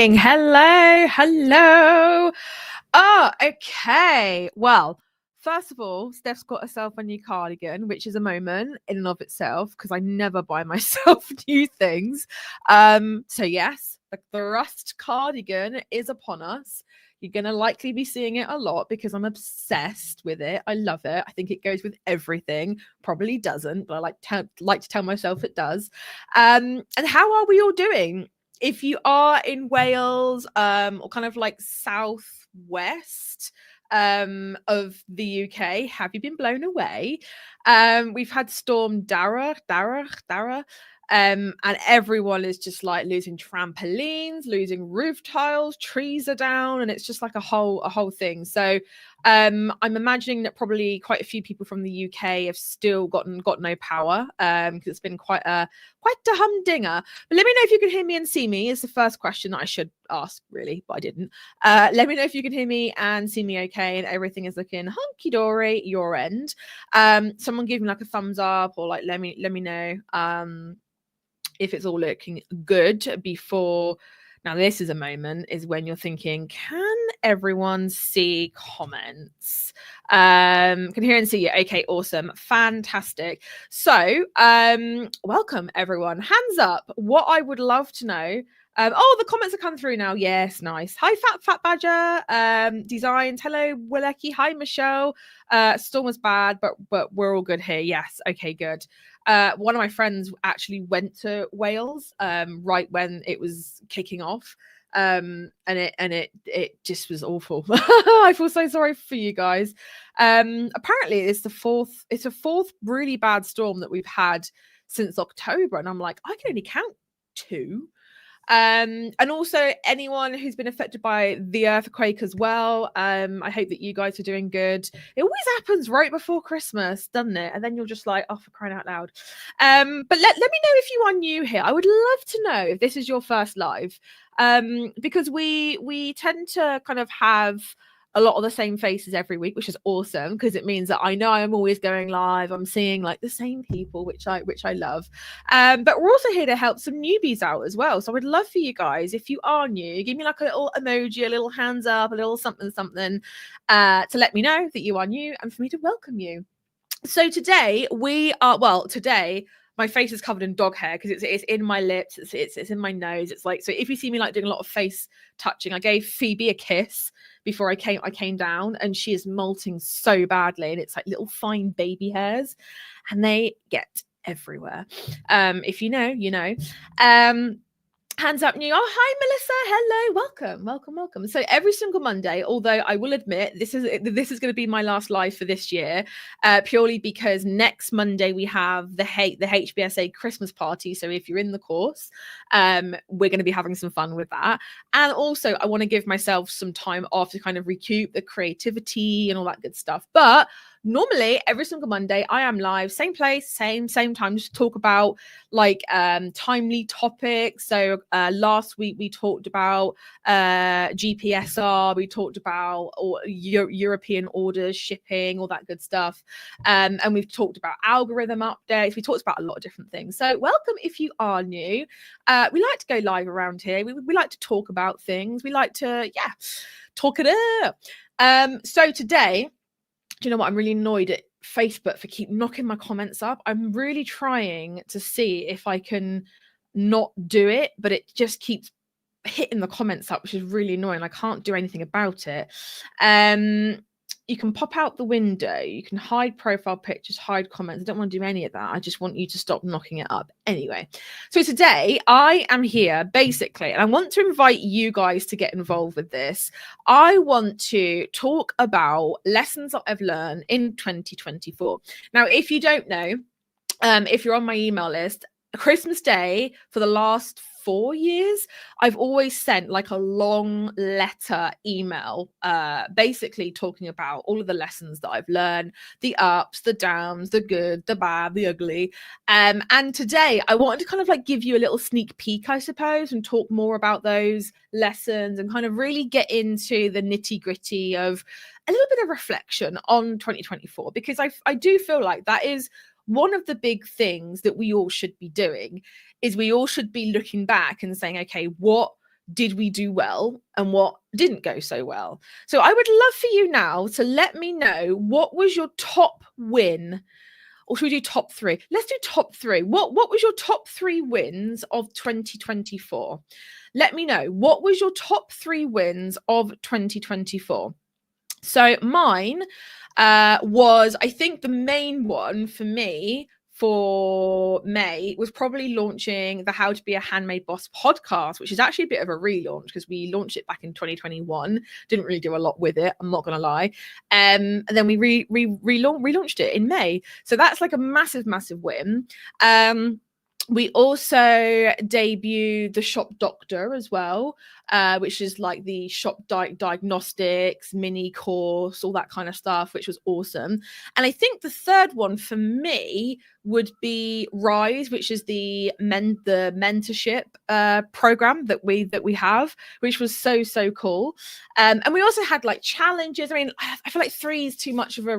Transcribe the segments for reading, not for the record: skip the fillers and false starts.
morning. Hello. Oh, okay. Well, first of all, Steph's got herself a new cardigan, which is a moment in and of itself because I never buy myself new things. So yes, the thrust cardigan is upon us. You're going to likely be seeing it a lot because I'm obsessed with it. I love it. I think it goes with everything. Probably doesn't, but I like to tell myself it does. And how are we all doing? If you are in Wales, or kind of like southwest of the UK, have you been blown away? We've had Storm Dara, and everyone is just like losing trampolines, losing roof tiles, trees are down, and it's just like a whole thing. So I'm imagining that probably quite a few people from the UK have still got no power, because it's been quite a humdinger. But let me know if you can hear me and see me is the first question that I should ask, really, but I didn't. Let me know if you can hear me and see me okay and everything is looking hunky-dory your end. Someone give me like a thumbs up, or like let me know if it's all looking good before. Now, this is a moment is when you're thinking, can everyone see comments? Can hear and see you. Okay, awesome. Fantastic. So, welcome everyone. Hands up. What I would love to know. The comments are coming through now. Yes, nice. Hi, Fat Badger. Designs. Hello, Willecki. Hi, Michelle. Storm was bad, but we're all good here. Yes. Okay, good. One of my friends actually went to Wales right when it was kicking off, and it just was awful. I feel so sorry for you guys. Apparently it's a fourth really bad storm that we've had since October, and I'm like, I can only count 2. And also anyone who's been affected by the earthquake as well. I hope that you guys are doing good. It always happens right before Christmas, doesn't it? And then you're just like, oh, for crying out loud. But let me know if you are new here. I would love to know if this is your first live, because we tend to kind of have a lot of the same faces every week, which is awesome because it means that I know I'm always going live. I'm seeing like the same people, which I love. But we're also here to help some newbies out as well. So I would love for you guys, if you are new, give me like a little emoji, a little hands up, a little something, to let me know that you are new and for me to welcome you. So today my face is covered in dog hair because it's in my lips, it's in my nose. It's like, so if you see me like doing a lot of face touching, I gave Phoebe a kiss before I came down, and she is molting so badly, and it's like little fine baby hairs, and they get everywhere. If you know, you know. Hands up new. Oh, hi Melissa. Hello, welcome. So every single Monday, although I will admit this is going to be my last live for this year, purely because next Monday we have the HBSA Christmas party. So if you're in the course, we're going to be having some fun with that. And also I want to give myself some time off to kind of recoup the creativity and all that good stuff. But normally every single Monday I am live, same place, same time, just to talk about like timely topics. So last week we talked about GPSR, we talked about European orders, shipping, all that good stuff, and we've talked about algorithm updates. We talked about a lot of different things. So welcome if you are new. We like to go live around here. We like to talk about things. We like to talk it up. So today, do you know what? I'm really annoyed at Facebook for keep knocking my comments up. I'm really trying to see if I can not do it, but it just keeps hitting the comments up, which is really annoying. I can't do anything about it. You can pop out the window, you can hide profile pictures, hide comments. I don't want to do any of that. I just want you to stop knocking it up. Anyway, so today I am here basically, and I want to invite you guys to get involved with this. I want to talk about lessons that I've learned in 2024. Now, if you don't know, if you're on my email list, Christmas Day for the last 4 years, I've always sent like a long letter email, basically talking about all of the lessons that I've learned, the ups, the downs, the good, the bad, the ugly. And today I wanted to kind of like give you a little sneak peek, I suppose, and talk more about those lessons and kind of really get into the nitty gritty of a little bit of reflection on 2024, because I do feel like that is one of the big things that we all should be doing. Is we all should be looking back and saying, okay, what did we do well and what didn't go so well. So I would love for you now to let me know, what was your top win? Or should we do top three? Let's do top three. What was your top 3 wins of 2024? Let me know. What was your top 3 wins of 2024? So mine was, I think the main one for me for May was probably launching the How to Be a Handmade Boss podcast, which is actually a bit of a relaunch because we launched it back in 2021. Didn't really do a lot with it, I'm not going to lie. And then we relaunched it in May. So that's like a massive, massive win. We also debuted the Shop Doctor as well, which is like the shop diagnostics, mini course, all that kind of stuff, which was awesome. And I think the third one for me would be Rise, which is the mentorship program that we have, which was so cool. And we also had like challenges. I mean, I feel like 3 is too much of a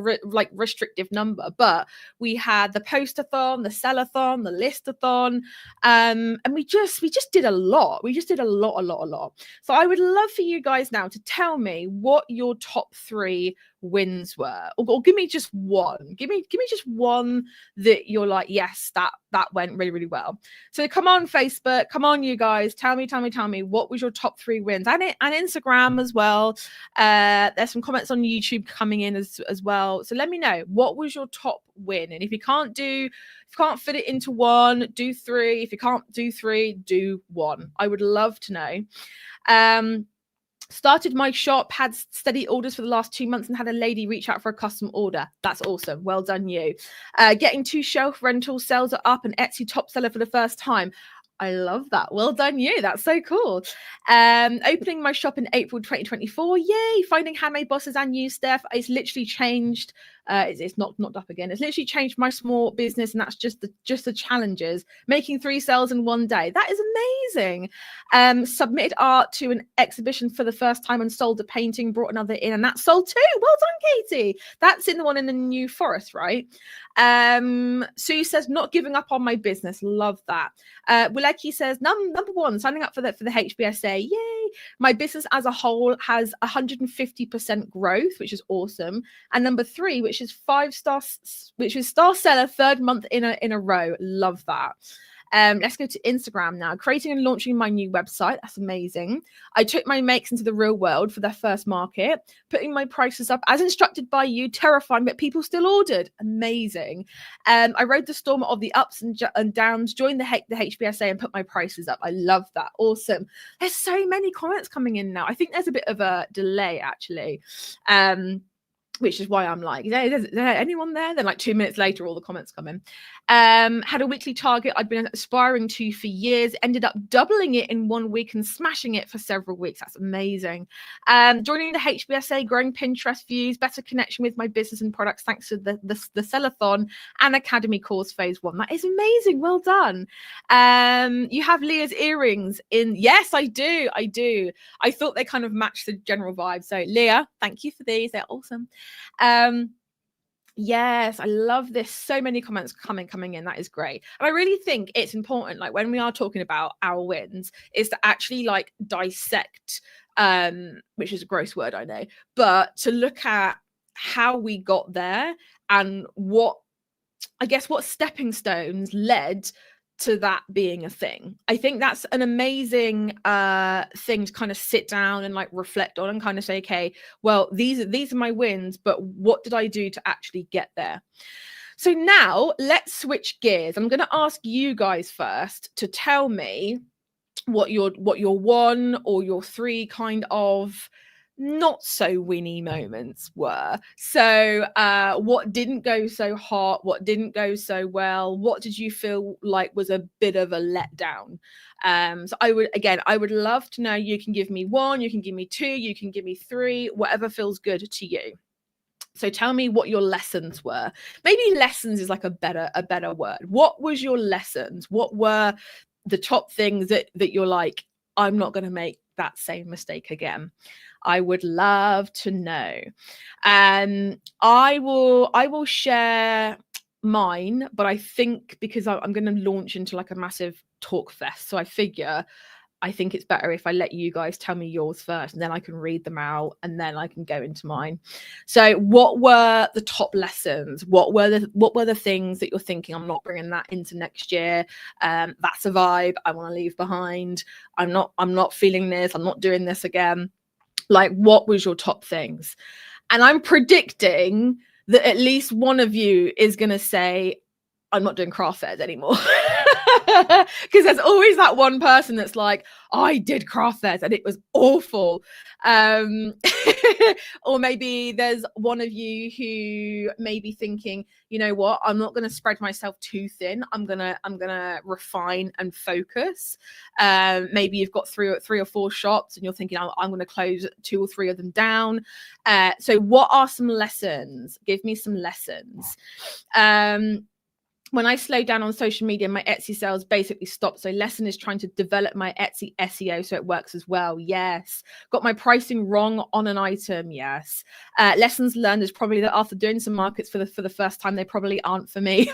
restrictive number, but we had the postathon, the sellathon, the listathon, and we just did a lot. We just did a lot. So I would love for you guys now to tell me what your top 3 wins were, or give me just one. Give me just one that you're like, yes, that went really well. So come on, Facebook, come on, you guys, tell me what was your top 3 wins, and Instagram as well. There's some comments on YouTube coming in as well. So let me know, what was your top win? And if you can't fit it into 1, do 3. If you can't do 3, do 1. I would love to know. Started my shop, had steady orders for the last 2 months, and had a lady reach out for a custom order. That's awesome. Well done, you. Getting 2 shelf rentals, sales are up, and Etsy top seller for the first time. I love that. Well done, you. That's so cool. Opening my shop in April 2024. Yay. Finding handmade bosses and new stuff. It's literally changed. It's not up again. It's literally changed my small business, and that's just the challenges. Making 3 sales in 1 day. That is amazing. Submitted art to an exhibition for the first time and sold a painting, brought another in, and that sold too. Well done, Katie. That's in the one in the New Forest, right? Sue says, not giving up on my business. Love that. Willeki says, number 1, signing up for the HBSA. Yay. My business as a whole has 150% growth, which is awesome. And number 3, which is 5-star, which is star seller 3rd month in a row. Love that. Let's go to Instagram now. Creating and launching my new website. That's amazing. I took my makes into the real world for their first market, putting my prices up as instructed by you. Terrifying, but people still ordered. Amazing. I rode the storm of the ups and downs, joined the HBSA and put my prices up. I love that. Awesome. There's so many comments coming in now. I think there's a bit of a delay actually. Which is why I'm like, is there anyone there? Then like 2 minutes later, all the comments come in. Had a weekly target I'd been aspiring to for years, ended up doubling it in 1 week and smashing it for several weeks. That's amazing. Joining the HBSA, growing Pinterest views, better connection with my business and products thanks to the sellathon and Academy course phase 1. That is amazing. Well done. You have Leah's earrings in. Yes, I do. I thought they kind of matched the general vibe. So Leah, thank you for these. They're awesome. Yes, I love this. So many comments coming in. That is great. And I really think it's important, like when we are talking about our wins, is to actually like dissect, which is a gross word, I know, but to look at how we got there and what stepping stones led to that being a thing. I think that's an amazing thing to kind of sit down and like reflect on and kind of say, okay, well, these are my wins, but what did I do to actually get there? So now let's switch gears. I'm going to ask you guys first to tell me what your 1 or your 3 kind of not so winny moments were. So what didn't go so hot, what didn't go so well, what did you feel like was a bit of a letdown? So I would love to know. You can give me 1, you can give me 2, you can give me 3, whatever feels good to you. So tell me what your lessons were. Maybe lessons is like a better word. What was your lessons? What were the top things that you're like, I'm not going to make that same mistake again? I would love to know. I will share mine, but I think because I'm going to launch into like a massive talk fest, so I figure I think it's better if I let you guys tell me yours first, and then I can read them out, and then I can go into mine. So what were the top lessons? What were the things that you're thinking, I'm not bringing that into next year? That's a vibe I want to leave behind. I'm not feeling this. I'm not doing this again. Like, what was your top things? And I'm predicting that at least one of you is going to say, I'm not doing craft fairs anymore. Because there's always that one person that's like, I did craft fairs and it was awful. Or maybe there's one of you who may be thinking, you know what, I'm not going to spread myself too thin. I'm gonna refine and focus. Maybe you've got three or four shops and you're thinking, I'm going to close 2 or 3 of them down. So what are some lessons? Give me some lessons. When I slowed down on social media, my Etsy sales basically stopped. So lesson is trying to develop my Etsy SEO so it works as well. Yes. Got my pricing wrong on an item. Yes. Lessons learned is probably that after doing some markets for the first time, they probably aren't for me.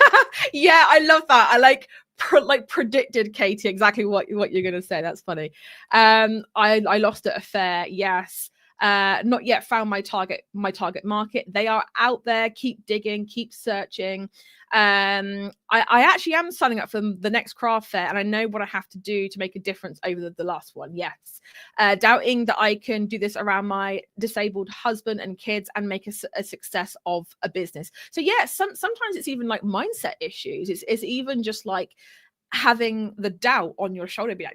Yeah, I love that. I predicted, Katie, exactly what you're going to say. That's funny. I lost at a fair. Yes. Not yet found my target market. They are out there. Keep digging, keep searching. I actually am signing up for the next craft fair, and I know what I have to do to make a difference over the last one. Yes. Doubting that I can do this around my disabled husband and kids and make a success of a business. So yeah, sometimes it's even like mindset issues. It's even just like having the doubt on your shoulder, be like,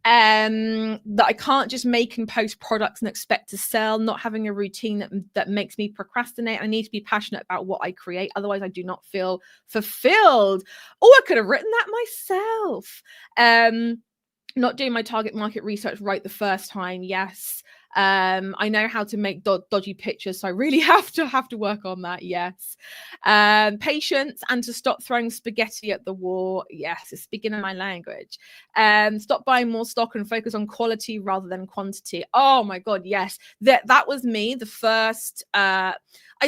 that I can't just make and post products and expect to sell, not having a routine that makes me procrastinate. I need to be passionate about what I create. Otherwise, I do not feel fulfilled. Oh, I could have written that myself. Not doing my target market research right the first time. Yes. I know how to make dodgy pictures, so I really have to work on that. Yes. Patience and to stop throwing spaghetti at the wall. Yes, it's speaking in my language. Stop buying more stock and focus on quality rather than quantity. Oh my God, yes. That was me the first, I'd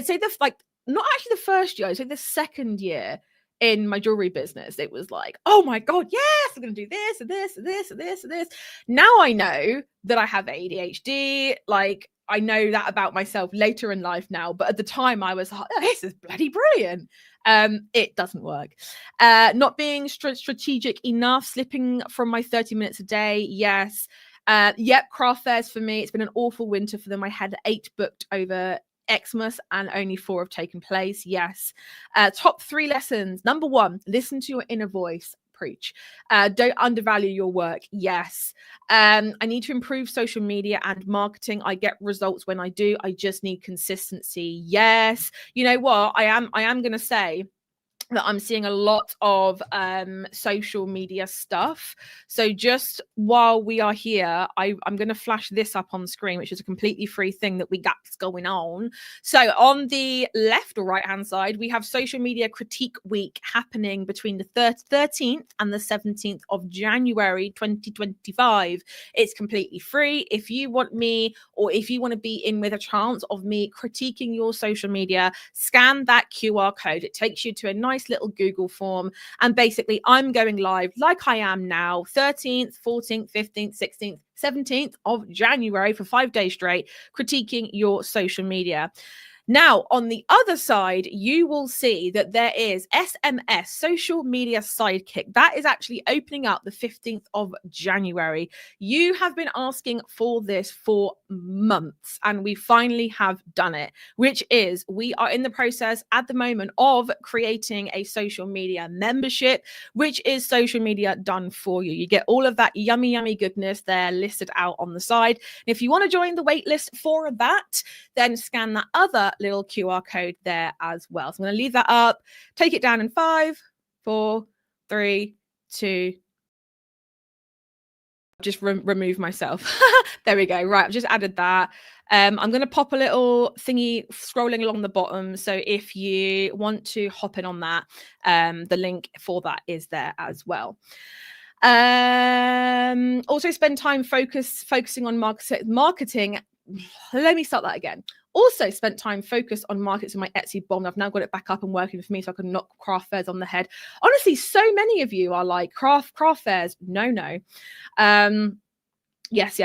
say not actually the first year, I'd say the second year in my jewelry business. It was like, oh my God, yes, I'm going to do this and this and this and this and this. Now I know that I have ADHD. Like, I know that about myself later in life now, but at the time I was like, oh, this is bloody brilliant. It doesn't work. Not being strategic enough, slipping from my 30 minutes a day. Yes. Yep, craft fairs for me. It's been an awful winter for them. I had 8 booked over Xmas and only 4 have taken place. Yes. Top 3 lessons. Number 1, listen to your inner voice. Preach. Don't undervalue your work. Yes. I need to improve social media and marketing. I get results when I do. I just need consistency. Yes. You know what? I am going to say that I'm seeing a lot of social media stuff. So just while we are here, I'm going to flash this up on the screen, which is a completely free thing that we got going on. So on the left or right hand side, we have Social Media Critique Week happening between the 13th and the 17th of January 2025. It's completely free. If you want me, or if you want to be in with a chance of me critiquing your social media, scan that QR code. It takes you to a nice little Google form, and basically I'm going live like I am now, 13th, 14th, 15th, 16th, 17th of January for 5 days straight, critiquing your social media. Now, on the other side, you will see that there is SMS, Social Media Sidekick. That is actually opening up the 15th of January. You have been asking for this for months, and we finally have done it, which is we are in the process at the moment of creating a social media membership, which is social media done for you. You get all of that yummy, yummy goodness there listed out on the side. And if you want to join the wait list for that, then scan that other little QR code there as well. So I'm going to leave that up, take it down in 5, 4, 3, 2. Just remove myself. There we go. Right, I've just added that. I'm going to pop a little thingy scrolling along the bottom. So if you want to hop in on that, the link for that is there as well. Also spend time focusing on marketing. Let me start that again. Also spent time focused on markets in my Etsy bomb. I've now got it back up and working for me so I can knock craft fairs on the head. Honestly, so many of you are like craft fairs. No. Yes.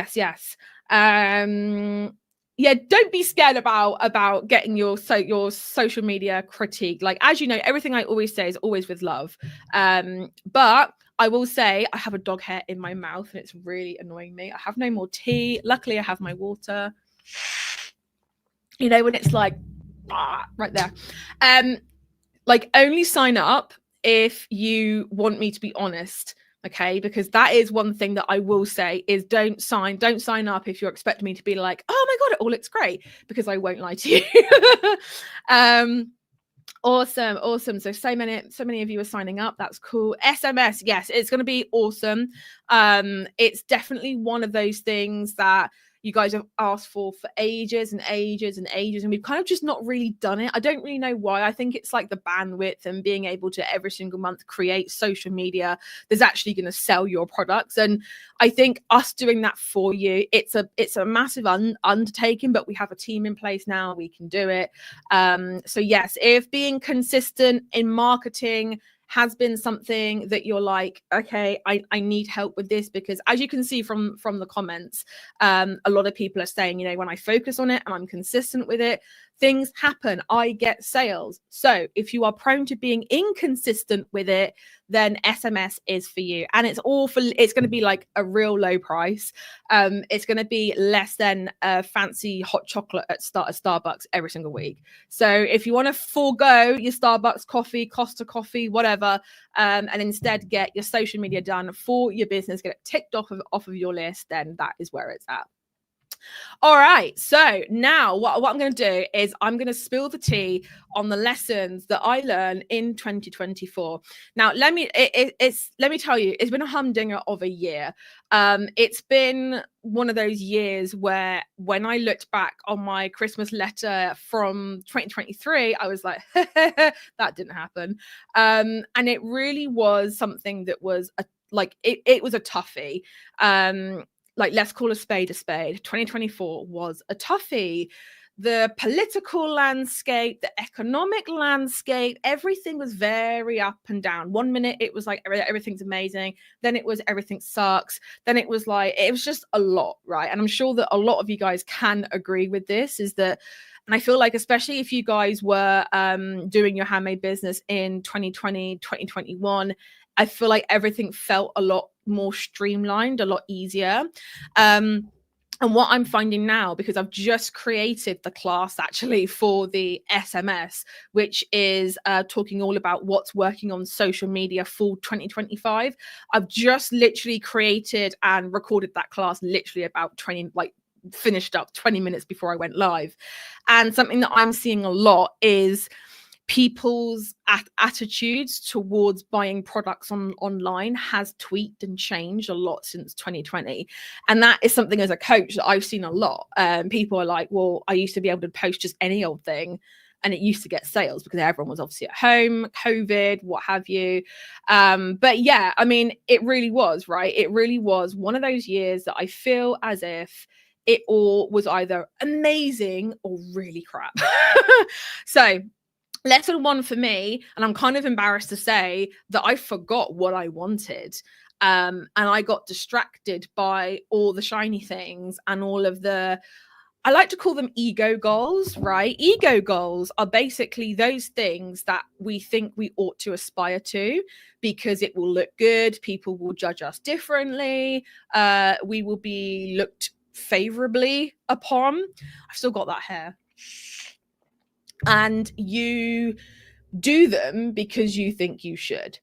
Yeah, don't be scared about getting your social media critique. Like, as you know, everything I always say is always with love. But I will say I have a dog hair in my mouth and it's really annoying me. I have no more tea. Luckily, I have my water. You know, when it's like right there. Like, only sign up if you want me to be honest. Okay, because that is one thing that I will say is don't sign up if you're expecting me to be like, oh my god, it all looks great, because I won't lie to you. Awesome. So many of you are signing up. That's cool. SMS, yes, it's going to be awesome. It's definitely one of those things that you guys have asked for ages and we've kind of just not really done it. I don't really know why. I think it's like the bandwidth and being able to every single month create social media that's actually going to sell your products. And I think us doing that for you, it's a massive undertaking, but we have a team in place now. We can do it. So yes, if being consistent in marketing has been something that you're like, okay, I need help with this, because as you can see from the comments, a lot of people are saying, you know, when I focus on it and I'm consistent with it, things happen. I get sales. So if you are prone to being inconsistent with it, then SMS is for you. And it's going to be like a real low price. It's going to be less than a fancy hot chocolate at Starbucks every single week. So if you want to forego your Starbucks coffee, Costa coffee, whatever, and instead get your social media done for your business, get it ticked off of your list, then that is where it's at. All right, so now what I'm going to do is I'm going to spill the tea on the lessons that I learned in 2024. Now, let me tell you, it's been a humdinger of a year. It's been one of those years where when I looked back on my Christmas letter from 2023, I was like, that didn't happen. And it really was something that was it was a toughie. Like, let's call a spade a spade. 2024 was a toughie. The political landscape, the economic landscape, everything was very up and down. 1 minute it was like everything's amazing, then it was everything sucks, then it was like, it was just a lot, right? And I'm sure that a lot of you guys can agree with this, is that, and I feel like especially if you guys were doing your handmade business in 2020, 2021, I feel like everything felt a lot more streamlined, a lot easier. And what I'm finding now, because I've just created the class actually for the SMS, which is talking all about what's working on social media for 2025. I've just literally created and recorded that class literally about finished up 20 minutes before I went live. And something that I'm seeing a lot is people's attitudes towards buying products online has tweaked and changed a lot since 2020. And that is something as a coach that I've seen a lot. People are like, well, I used to be able to post just any old thing and it used to get sales because everyone was obviously at home, COVID, what have you. But yeah, I mean, it really was, right? It really was one of those years that I feel as if it all was either amazing or really crap. So lesson one for me, and I'm kind of embarrassed to say that I forgot what I wanted. And I got distracted by all the shiny things and all of the, I like to call them ego goals, right? Ego goals are basically those things that we think we ought to aspire to because it will look good. People will judge us differently. We will be looked favorably upon. I've still got that hair. And you do them because you think you should.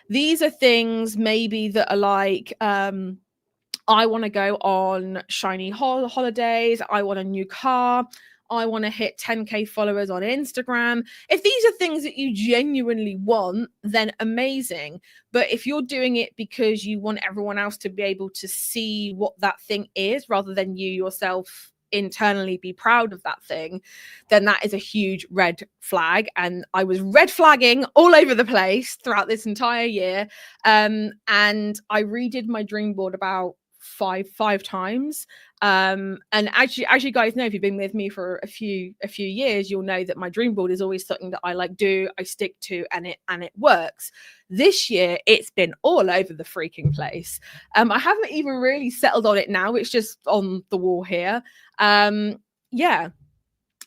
These are things maybe that are like, I want to go on shiny holidays. I want a new car. I want to hit 10K followers on Instagram. If these are things that you genuinely want, then amazing. But if you're doing it because you want everyone else to be able to see what that thing is, rather than you yourself internally be proud of that thing, then that is a huge red flag. And I was red flagging all over the place throughout this entire year. And I redid my dream board about five times. And actually, as you guys know, if you've been with me for a few years, you'll know that my dream board is always something that I like do, I stick to, and it works. This year it's been all over the freaking place. I haven't even really settled on it now, it's just on the wall here. Yeah.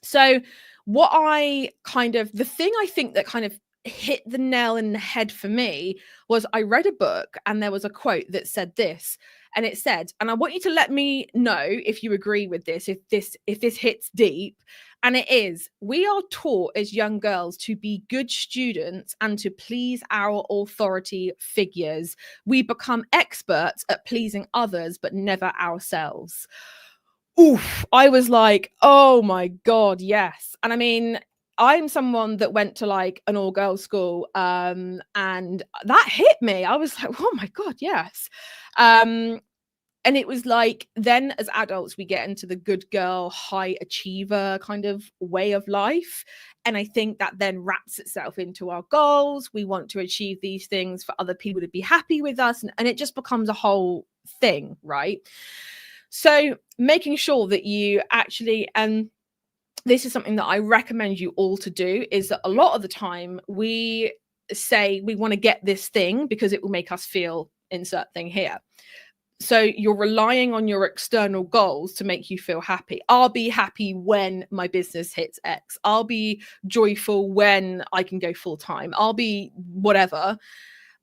So the thing I think that kind of hit the nail in the head for me was I read a book and there was a quote that said this, and it said, and I want you to let me know if you agree with this, if this hits deep. And it is, we are taught as young girls to be good students and to please our authority figures. We become experts at pleasing others, but never ourselves. Oof, I was like, oh my God, yes. And I mean, I'm someone that went to like an all-girls school, and that hit me. I was like, oh my God, yes. And it was like, then as adults, we get into the good girl, high achiever kind of way of life. And I think that then wraps itself into our goals. We want to achieve these things for other people to be happy with us. And it just becomes a whole thing, right? So making sure that you actually, and this is something that I recommend you all to do, is that a lot of the time we say we want to get this thing because it will make us feel insert thing here. So you're relying on your external goals to make you feel happy. I'll be happy when my business hits X. I'll be joyful when I can go full time. I'll be whatever.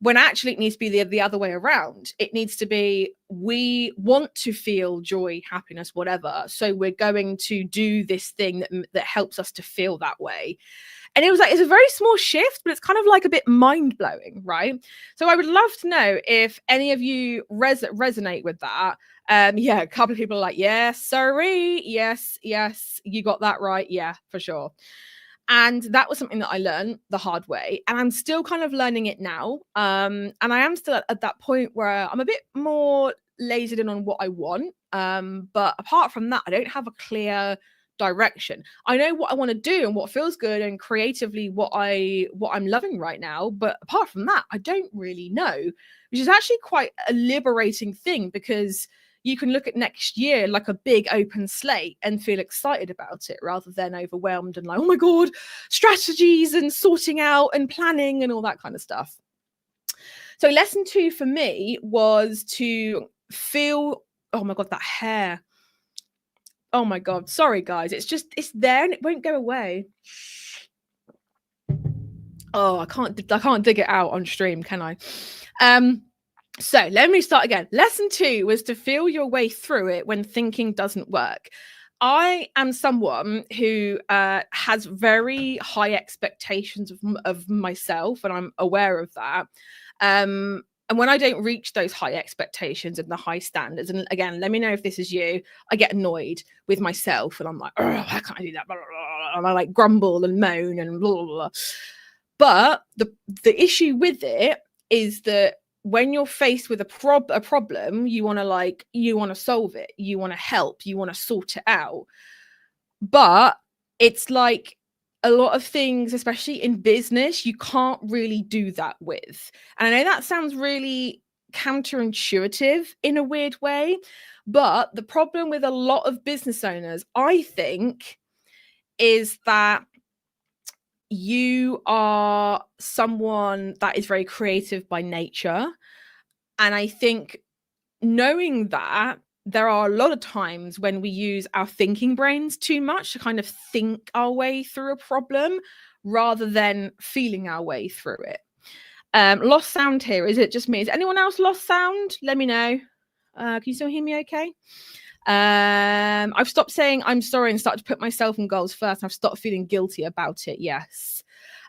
When actually it needs to be the other way around. It needs to be, we want to feel joy, happiness, whatever. So we're going to do this thing that helps us to feel that way. And it was like, it's a very small shift, but it's kind of like a bit mind-blowing, right? So I would love to know if any of you resonate with that. Yeah, a couple of people are like, yes, sorry, yes, you got that right. Yeah, for sure. And that was something that I learned the hard way. And I'm still kind of learning it now. And I am still at that point where I'm a bit more lasered in on what I want. But apart from that, I don't have a clear direction. I know what I want to do and what feels good, and creatively what I'm loving right now. But apart from that, I don't really know, which is actually quite a liberating thing, because you can look at next year like a big open slate and feel excited about it, rather than overwhelmed and like, oh my God, strategies and sorting out and planning and all that kind of stuff. So lesson 2 for me was to feel, oh my God, that hair. Oh my God, sorry guys. It's there and it won't go away. Oh, I can't dig it out on stream, can I? So let me start again. Lesson 2 was to feel your way through it when thinking doesn't work. I am someone who has very high expectations of myself, and I'm aware of that. And when I don't reach those high expectations and the high standards, and again, let me know if this is you, I get annoyed with myself and I'm like, oh, how can I do that? Blah, blah, blah. And I like grumble and moan and blah, blah, blah. But the issue with it is that when you're faced with a problem, you want to solve it, you want to help, you want to sort it out. But it's like a lot of things, especially in business, you can't really do that with. And I know that sounds really counterintuitive in a weird way, but the problem with a lot of business owners, I think, is that you are someone that is very creative by nature. And I think knowing that, there are a lot of times when we use our thinking brains too much to kind of think our way through a problem rather than feeling our way through it. Lost sound here. Is it just me? Is anyone else lost sound? Let me know. Can you still hear me okay? I've stopped saying I'm sorry and started to put myself in goals first. I've stopped feeling guilty about it. Yes.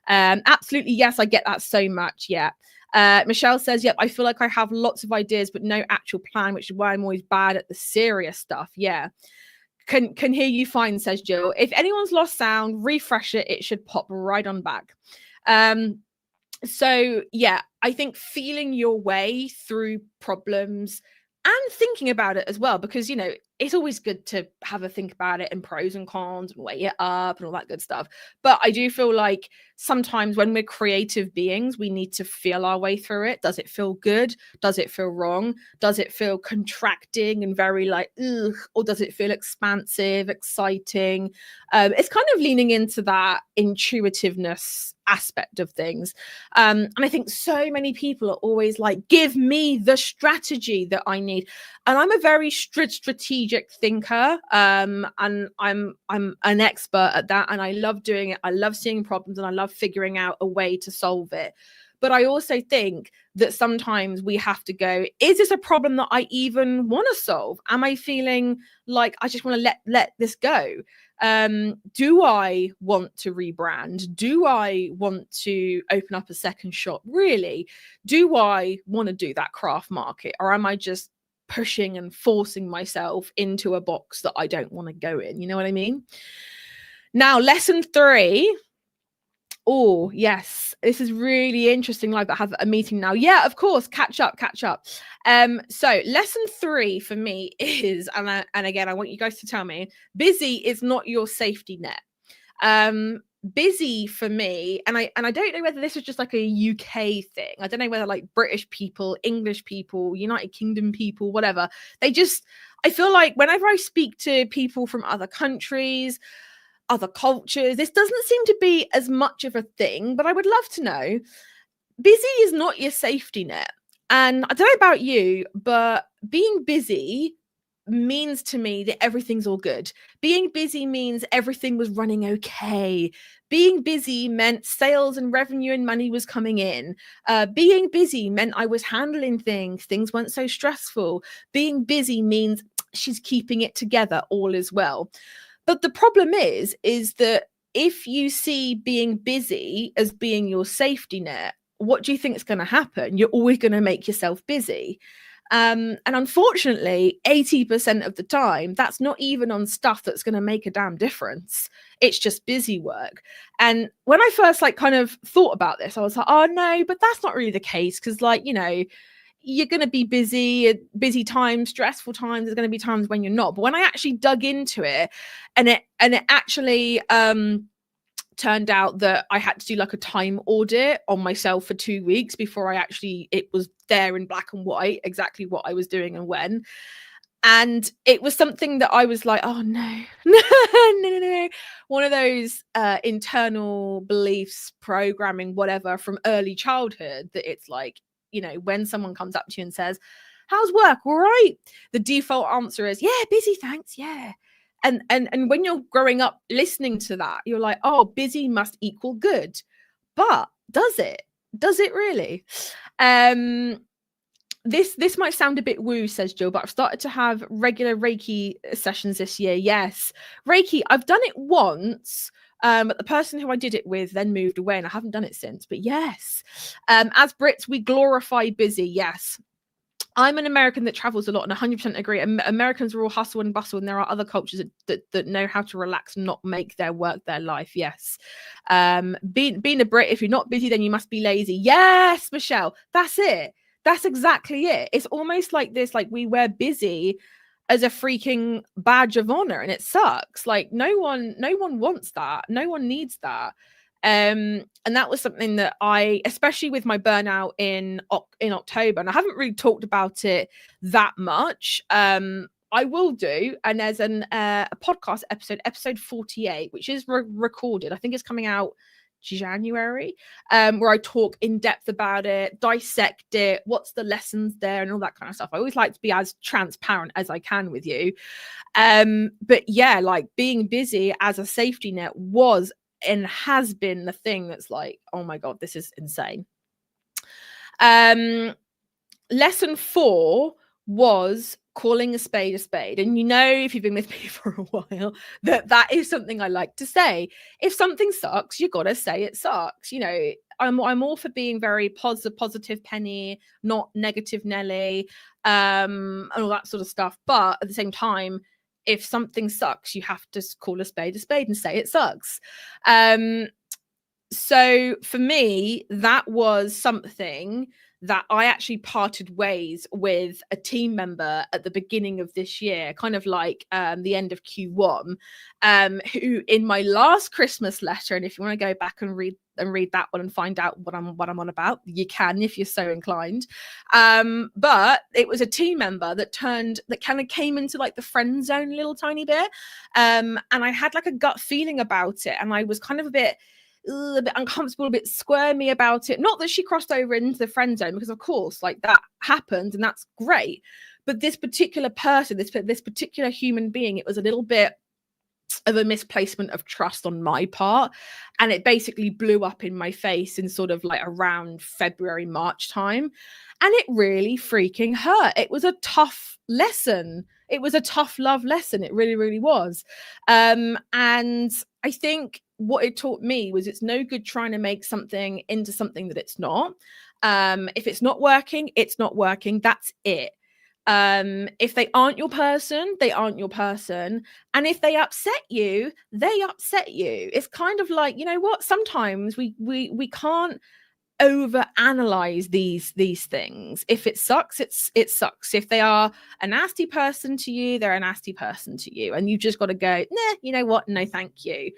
Absolutely. Yes, I get that so much. Yeah. Michelle says, yep, I feel like I have lots of ideas, but no actual plan, which is why I'm always bad at the serious stuff. Yeah. Can hear you fine, says Jill. If anyone's lost sound, refresh it. It should pop right on back. So yeah, I think feeling your way through problems and thinking about it as well, because, you know, it's always good to have a think about it and pros and cons and weigh it up and all that good stuff. But I do feel like sometimes when we're creative beings, we need to feel our way through it. Does it feel good? Does it feel wrong? Does it feel contracting and very like, ugh, or does it feel expansive, exciting? It's kind of leaning into that intuitiveness aspect of things. And I think so many people are always like, give me the strategy that I need. And I'm a very strategic thinker. And I'm an expert at that. And I love doing it. I love seeing problems and I love figuring out a way to solve it. But I also think that sometimes we have to go, is this a problem that I even want to solve? Am I feeling like I just want to let this go? Do I want to rebrand? Do I want to open up a second shop? Really? Do I want to do that craft market? Or am I just pushing and forcing myself into a box that I don't want to go in? You know what I mean? Now, lesson 3. Oh, yes. This is really interesting. Like, I have a meeting now. Yeah, of course. Catch up. So lesson 3 for me is, and again, I want you guys to tell me, busy is not your safety net. Busy for me, and I don't know whether this is just like a UK thing. I don't know whether like British people, English people, United Kingdom people, whatever. I feel like whenever I speak to people from other countries, other cultures, this doesn't seem to be as much of a thing, but I would love to know. Busy is not your safety net. And I don't know about you, but being busy means to me that everything's all good. Being busy means everything was running okay. Being busy meant sales and revenue and money was coming in. Being busy meant I was handling things weren't so stressful. Being busy means she's keeping it together, all is well. But the problem is that if you see being busy as being your safety net, what do you think is going to happen? You're always going to make yourself busy. And unfortunately, 80% of the time, that's not even on stuff that's going to make a damn difference. It's just busy work. And when I first like kind of thought about this, I was like, oh no, but that's not really the case. Because like, you're going to be busy times, stressful times. There's going to be times when you're not. But when I actually dug into it, and it actually turned out that I had to do like a time audit on myself for 2 weeks before it was there in black and white exactly what I was doing and when. And it was something that I was like, oh no, no. One of those internal beliefs, programming, whatever, from early childhood, that it's like, when someone comes up to you and says, how's work? All right. The default answer is, yeah, busy, thanks. Yeah. And when you're growing up listening to that, you're like, oh, busy must equal good. But does it? Does it really? This might sound a bit woo, says Jill, but I've started to have regular Reiki sessions this year. Yes. Reiki, I've done it once. But the person who I did it with then moved away and I haven't done it since. But yes, as Brits, we glorify busy. Yes. I'm an American that travels a lot and 100% agree. Americans are all hustle and bustle, and there are other cultures that know how to relax and not make their work their life. Yes. Being a Brit, if you're not busy, then you must be lazy. Yes, Michelle, that's it. That's exactly it. It's almost like this, like we wear busy as a freaking badge of honor, and it sucks. Like no one wants that. No one needs that. And that was something that I, especially with my burnout in October, and I haven't really talked about it that much. I will do, and there's a podcast episode 48, which is recorded. I think it's coming out January, where I talk in depth about it, dissect it, what's the lessons there, and all that kind of stuff. I always like to be as transparent as I can with you. But yeah, like being busy as a safety net was and has been the thing that's like, oh my god, this is insane. Lesson 4 was calling a spade a spade. And if you've been with me for a while, that is something I like to say. If something sucks, you gotta say it sucks. I'm all for being very positive Penny, not negative Nelly, and all that sort of stuff. But at the same time, if something sucks, you have to call a spade and say it sucks. So for me, that was something that I actually parted ways with a team member at the beginning of this year, kind of like the end of Q1, who in my last Christmas letter, and if you want to go back and read that one and find out what I'm on about, you can if you're so inclined. But it was a team member that kind of came into like the friend zone a little tiny bit. And I had like a gut feeling about it, and I was kind of a bit uncomfortable, a bit squirmy about it. Not that she crossed over into the friend zone, because of course, like, that happened and that's great. But this particular person, this particular human being, it was a little bit of a misplacement of trust on my part, and it basically blew up in my face in sort of like around February, March time, and it really freaking hurt. It was a tough lesson. It was a tough love lesson. It really, really was. And I think what it taught me was it's no good trying to make something into something that it's not. If it's not working, it's not working. That's it. If they aren't your person, they aren't your person. And if they upset you, they upset you. It's kind of like, you know what? Sometimes we can't overanalyze these things. If it sucks, it sucks. If they are a nasty person to you, they're a nasty person to you. And you just got to go, nah, you know what? No, thank you.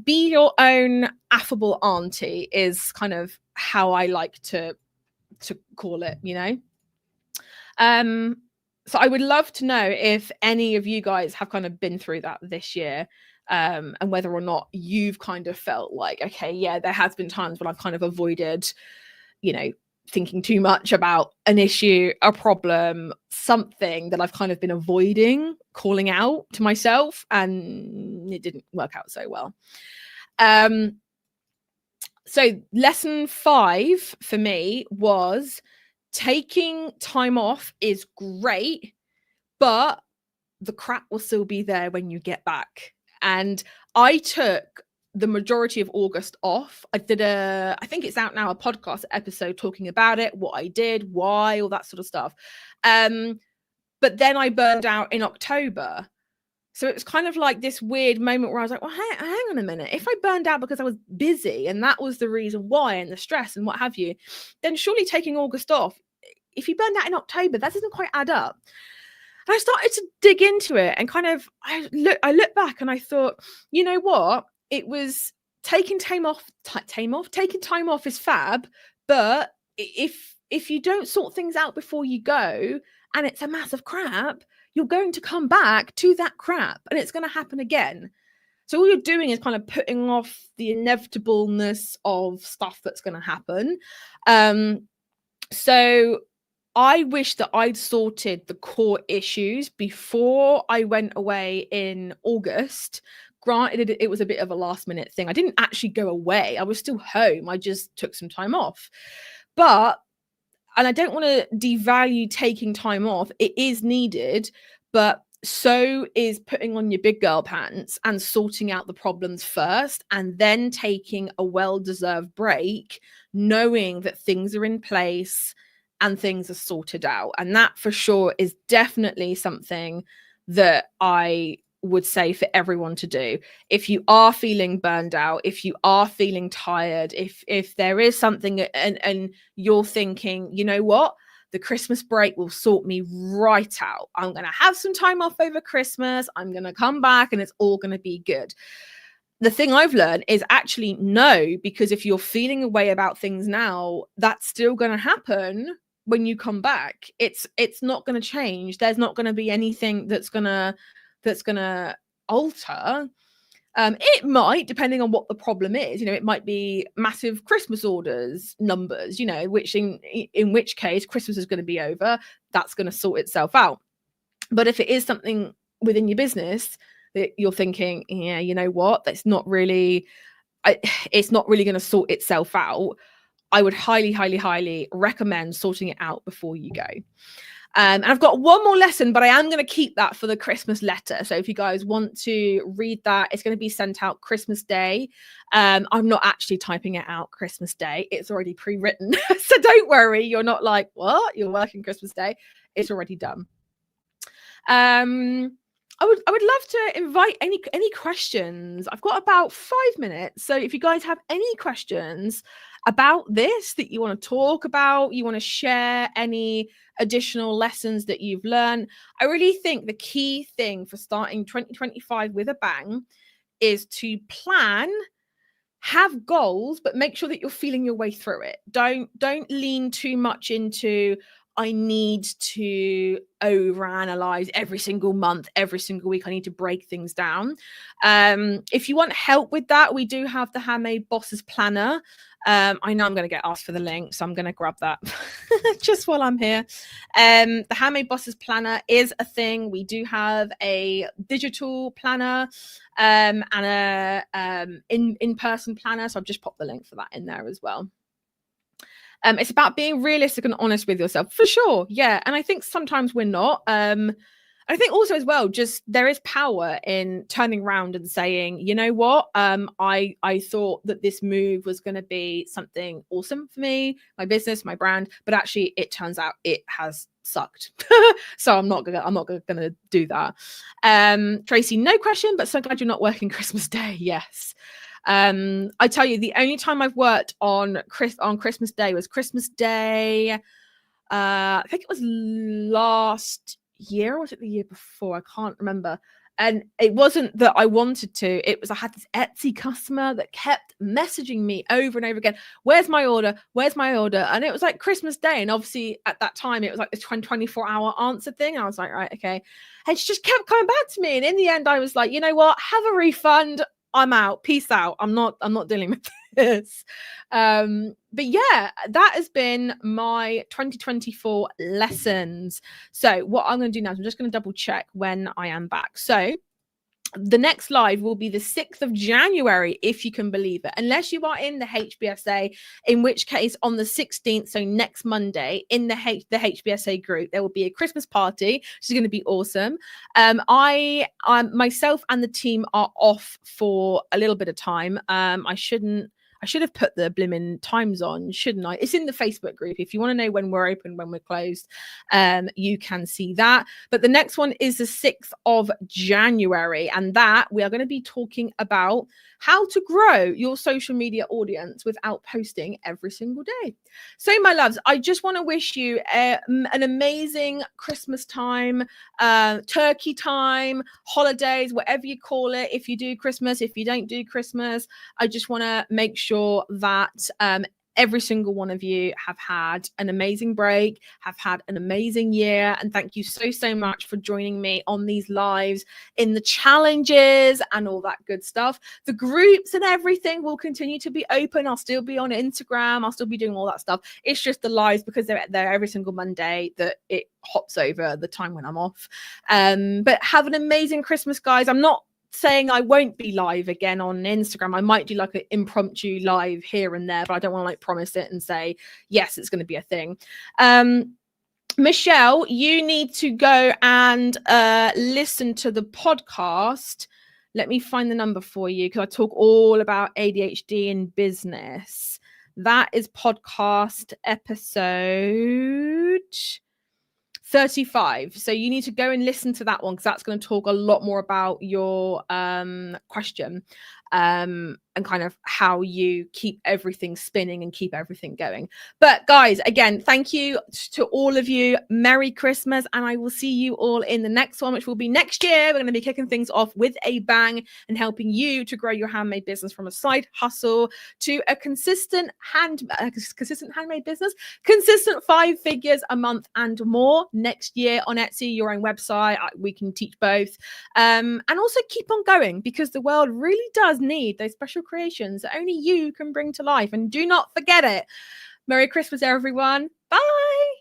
Be your own affable auntie is kind of how I like to call it, you know? So I would love to know if any of you guys have kind of been through that this year, and whether or not you've kind of felt like, okay, yeah, there has been times when I've kind of avoided, you know, thinking too much about an issue, a problem, something that I've kind of been avoiding calling out to myself, and it didn't work out so well. So lesson 5 for me was taking time off is great, but the crap will still be there when you get back. And I took the majority of August off. I think it's out now, a podcast episode talking about it, what I did, why, all that sort of stuff. But then I burned out in October. So it was kind of like this weird moment where I was like, well, hang on a minute. If I burned out because I was busy and that was the reason why, and the stress and what have you, then surely taking August off, if you burned out in October, that doesn't quite add up. And I started to dig into it, and kind of, I look back and I thought, you know what? It was taking time off. Taking time off is fab, but if you don't sort things out before you go, and it's a massive crap, you're going to come back to that crap, and it's going to happen again. So all you're doing is kind of putting off the inevitableness of stuff that's going to happen. So I wish that I'd sorted the core issues before I went away in August. Granted, it was a bit of a last minute thing. I didn't actually go away. I was still home. I just took some time off. And I don't want to devalue taking time off. It is needed, but so is putting on your big girl pants and sorting out the problems first, and then taking a well-deserved break, knowing that things are in place and things are sorted out. And that for sure is definitely something that I would say for everyone to do. If you are feeling burned out, if you are feeling tired, if there is something and you're thinking, you know what, the Christmas break will sort me right out. I'm going to have some time off over Christmas. I'm going to come back and it's all going to be good. The thing I've learned is actually no, because if you're feeling a way about things now, that's still going to happen when you come back. It's not going to change. There's not going to be anything that's going to alter. It might, depending on what the problem is, you know, it might be massive Christmas orders numbers, you know, which in which case Christmas is going to be over. That's going to sort itself out. But if it is something within your business that you're thinking, yeah, you know what, it's not really going to sort itself out, I would highly, highly, highly recommend sorting it out before you go. And I've got one more lesson, but I am going to keep that for the Christmas letter. So if you guys want to read that, it's going to be sent out Christmas Day. I'm not actually typing it out Christmas Day. It's already pre-written. So don't worry. You're not like, what? You're working Christmas Day. It's already done. I would love to invite any questions. I've got about 5 minutes. So if you guys have any questions about this that you want to talk about, you want to share any additional lessons that you've learned, I really think the key thing for starting 2025 with a bang is to plan, have goals, but make sure that you're feeling your way through it. Don't lean too much into I need to overanalyze every single month, every single week. I need to break things down. If you want help with that, we do have the Handmade Bosses Planner. I know I'm going to get asked for the link, so I'm going to grab that just while I'm here. The Handmade Bosses Planner is a thing. We do have a digital planner and a in-person planner, so I've just popped the link for that in there as well. It's about being realistic and honest with yourself, for sure. Yeah. And I think sometimes we're not. I think also as well, just there is power in turning around and saying, you know what, I thought that this move was going to be something awesome for me, my business, my brand, but actually it turns out it has sucked. So I'm not gonna do that. Tracy, no question, but so glad you're not working Christmas Day. Yes. I tell you, the only time I've worked on Christmas Day was Christmas Day. I think it was last year, or was it the year before? I can't remember. And it wasn't that I wanted to. It was I had this Etsy customer that kept messaging me over and over again. Where's my order? Where's my order? And it was like Christmas Day. And obviously at that time, it was like the 24-hour answer thing. And I was like, right, okay. And she just kept coming back to me. And in the end, I was like, you know what? Have a refund. I'm out. Peace out. I'm not dealing with this. But yeah, that has been my 2024 lessons. So what I'm going to do now is I'm just going to double check when I am back. So the next live will be the 6th of January, if you can believe it, unless you are in the HBSA, in which case on the 16th, so next Monday, in the HBSA group, there will be a Christmas party, which is going to be awesome. I myself and the team are off for a little bit of time. I should have put the blimmin' times on, shouldn't I? It's in the Facebook group. If you want to know when we're open, when we're closed, you can see that. But the next one is the 6th of January. And that we are going to be talking about how to grow your social media audience without posting every single day. So my loves, I just want to wish you an amazing Christmas time, turkey time, holidays, whatever you call it. If you do Christmas, if you don't do Christmas, I just want to make sure that every single one of you have had an amazing break, have had an amazing year. And thank you so much for joining me on these lives, in the challenges and all that good stuff. The groups and everything will continue to be open. I'll still be on Instagram. I'll still be doing all that stuff. It's just the lives, because they're there every single Monday, that it hops over the time when I'm off. But have an amazing Christmas, guys. I'm not saying I won't be live again on Instagram. I might do like an impromptu live here and there, but I don't want to like promise it and say, yes, it's going to be a thing. Michelle, you need to go and listen to the podcast. Let me find the number for you, because I talk all about ADHD in business. That is podcast episode 35. So you need to go and listen to that one, because that's going to talk a lot more about your question and kind of how you keep everything spinning and keep everything going. But guys, again, thank you to all of you. Merry Christmas, and I will see you all in the next one, which will be next year. We're going to be kicking things off with a bang and helping you to grow your handmade business from a side hustle to a consistent handmade business, consistent 5 figures a month and more next year on Etsy, your own website. We can teach both, and also keep on going, because the world really does need those special creations that only you can bring to life. And do not forget it. Merry Christmas, everyone. Bye.